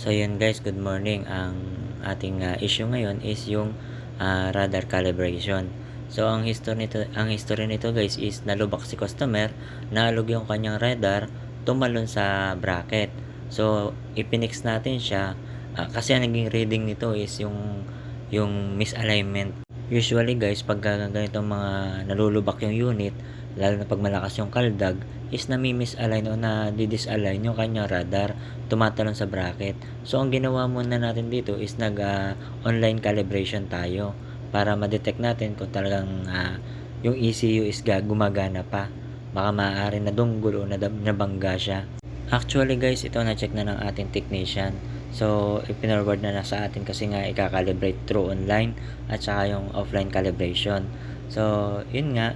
So yun guys, good morning. Ang ating issue ngayon is yung radar calibration. So ang history nito guys is nalubak si customer, naalog yung kanyang radar, tumalon sa bracket. So ipinix natin siya kasi ang naging reading nito is yung misalignment. Usually guys, pag ganitong mga nalulubak yung unit, lalo na pag malakas yung kaldag, is nami-misalign o nadi-disalign yung kanyang radar, tumatalon sa bracket. So ang ginawa muna natin dito is online calibration tayo para ma-detect natin kung talagang yung ECU is gumagana pa. Baka maaari na dunggol o nabangga siya. Actually guys, ito na-check na ng ating technician. So, ipinarward na sa atin kasi nga i-calibrate through online at saka yung offline calibration. So, yun nga,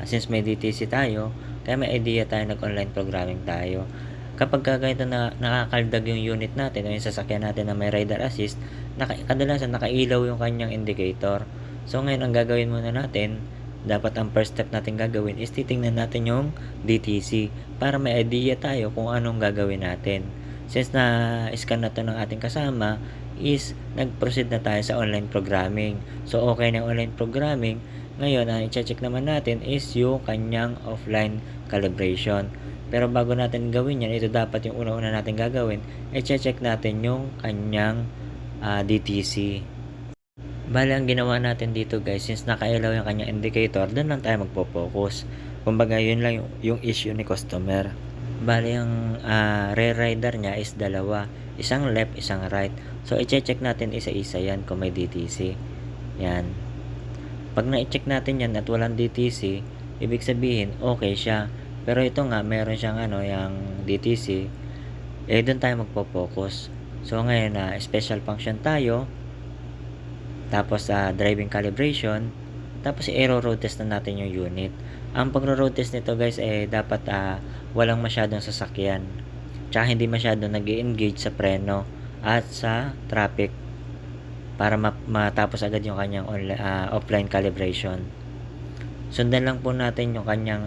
since may DTC tayo, kaya may idea tayo, nag-online programming tayo. Kapag ganito na nakakaldag yung unit natin o yung sasakyan natin na may rider assist, kadalasan nakailaw yung kanyang indicator. So, ngayon ang gagawin muna natin, dapat ang first step natin gagawin is titingnan natin yung DTC para may idea tayo kung anong gagawin natin. Since na-scan na to ng ating kasama, is nag-proceed na tayo sa online programming. So, okay na yung online programming. Ngayon, ang i-check naman natin is yung kanyang offline calibration. Pero bago natin gawin yan, ito dapat yung una-una natin gagawin, i-check natin yung kanyang DTC. Bale, ang ginawa natin dito guys, since nakailaw yung kanyang indicator, doon lang tayo magpo-focus. Kumbaga, yun lang yung issue ni customer. Bale, yung rear rider niya is dalawa. Isang left, isang right. So, i-check natin isa-isa yan kung may DTC. Yan. Pag na-check natin yan at walang DTC, ibig sabihin, okay siya. Pero ito nga, meron siyang yung DTC. Doon tayo magpo-focus. So, ngayon special function tayo. Tapos driving calibration, tapos i-road test na natin yung unit. Ang pagro-road test nito guys dapat walang masyadong sasakyan. Tsaka hindi masyadong nag-engage sa preno at sa traffic para matapos agad yung kanyang offline calibration. Sundan lang po natin yung kanyang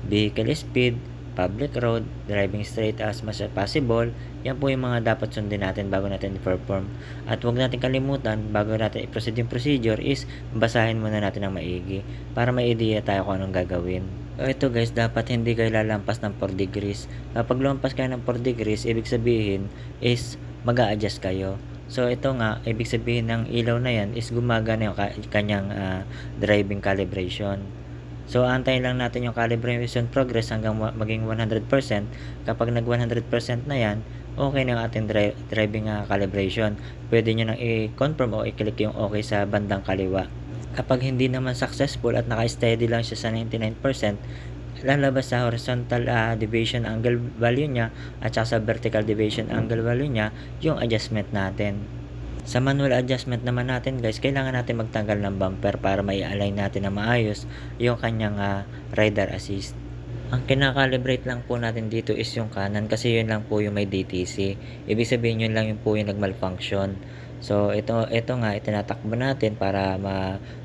vehicle speed, public road, driving straight as much as possible. Yan po yung mga dapat sundin natin bago natin i-perform. At huwag natin kalimutan, bago natin i-proceed yung procedure is basahin muna natin ng maigi para may idea tayo kung anong gagawin. So ito guys, dapat hindi kayo lalampas ng 4 degrees. Kapag lumampas kayo ng 4 degrees, ibig sabihin is mag-a-adjust kayo. So ito nga, ibig sabihin ng ilaw na yan is gumagana yung kanyang driving calibration. So, antayin lang natin yung calibration progress hanggang maging 100%. Kapag nag 100% na yan, okay na yung ating driving calibration. Pwede nyo nang i-confirm o i-click yung okay sa bandang kaliwa. Kapag hindi naman successful at naka-steady lang siya sa 99%, lalabas sa horizontal deviation angle value niya at saka sa vertical deviation angle value niya yung adjustment natin. Sa manual adjustment naman natin guys, kailangan natin magtanggal ng bumper para mai-align natin na maayos yung kanyang rider assist. Ang kinakalibrate lang po natin dito is yung kanan kasi yun lang po yung may DTC. Ibig sabihin yun lang yung po yung nag-malfunction. So ito nga itinatakbo natin para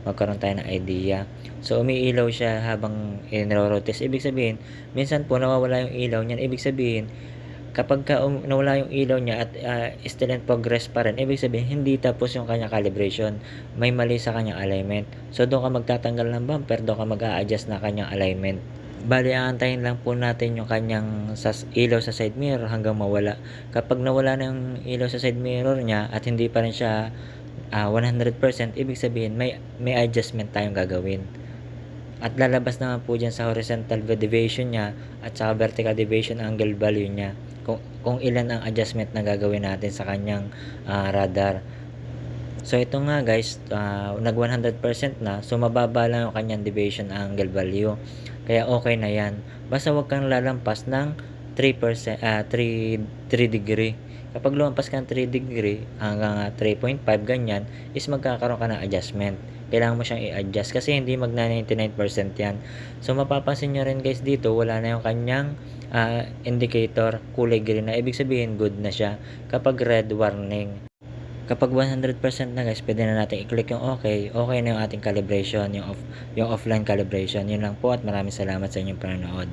magkaroon tayo ng idea. So umiilaw siya habang iniro-rotate. Ibig sabihin, minsan po nawawala yung ilaw niyan. Ibig sabihin, kapag nawala yung ilaw niya at still in progress pa rin, ibig sabihin hindi tapos yung kanyang calibration, may mali sa kanyang alignment. So doon ka magtatanggal ng bumper, doon ka mag-a-adjust na kanyang alignment. Bali, aantayin lang po natin yung kanyang ilaw sa side mirror hanggang mawala. Kapag nawala na yung ilaw sa side mirror niya at hindi pa rin siya 100%, ibig sabihin may adjustment tayong gagawin. At lalabas naman po dyan sa horizontal deviation niya at sa vertical deviation angle value niya kung ilan ang adjustment na gagawin natin sa kanyang radar. So ito nga guys, nag 100% na, so mababa lang yung kanyang deviation angle value. Kaya okay na yan. Basta wag kang lalampas ng 3%, 3 degree. Kapag lumampas ka ng 3 degree hanggang 3.5 ganyan, is magkakaroon ka ng adjustment. Kailangan mo siyang i-adjust kasi hindi magna 99% yan. So mapapansin nyo rin guys dito, wala na yung kanyang indicator, kulay green na. Ibig sabihin good na siya. Kapag red, warning. Kapag 100% na guys, pwede na natin i-click yung okay. Okay na yung ating calibration, yung offline calibration. Yun lang po at maraming salamat sa inyong panonood.